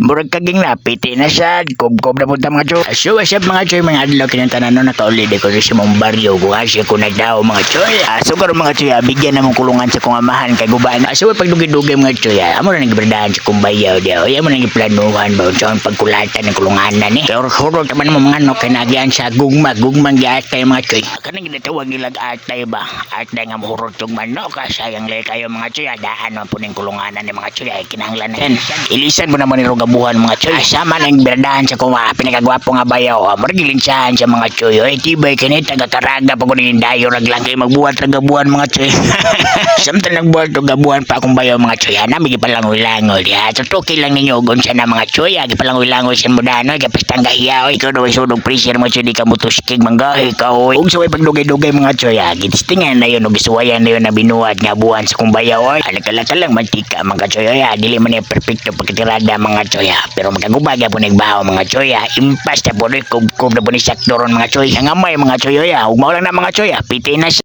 murag kaging napiti na siya, kubkob na punta mga choy. So what's up mga choy, mga adlaw kinantanan no, nakauli ko sa mong baryo, kung asya ko nagdaw mga choy. So karon mga choy, bigyan na mong kulungan sa kong amahan kay gubaan. So pagdugay-dugay mga choy, amo na nagibradahan sa kong bayaw daw. Amo na giplanuhan ba sa pagkulatan ng kulunganan ni. Pero hurot man mo mga no kanagyan sa gugmang giatay mga choy. Kanang ginatawag nilag atay ba? Atay nga hurot yung manok, sayang lay kayo mga choy, daan man po ning kulunganan ni mga choy ay kinahanglan na. Ilisan mo naman ni gabuhan mga choy. Sama nang gibradahan sa kong pinakagwapo nga bayaw. Margilinsahan sa mga choy. Ay tibay kini taga-Caraga pa ko ning dayo raglang kay magbuhat ra gabuhan mga choy. Samtang nagbuhat og gabuhan pa akong bayaw mga choy, ana mi gipalangoy-langoy ya. Tutuki lang ninyo gon sa na mga choy, gipalangoy-langoy sa mudano, gapistang gahiya oy kuno isudog pressure mga choy di ka mutuskig manggahi ka oy. Ug sa way pagdugay-dugay mga choy, gitistingan na yun og isuwayan na yun na binuhat nga buhan sa kong bayaw oy. Alakala lang mantika mga choy oy, dili man ni perfecto pagtirada mga choy, pero magkagubag po nagbaho mga choy, impas na po rin kubkob na po ni sakdoron mga choy, hangamay mga choy oy, ug mao lang na mga choy, piti na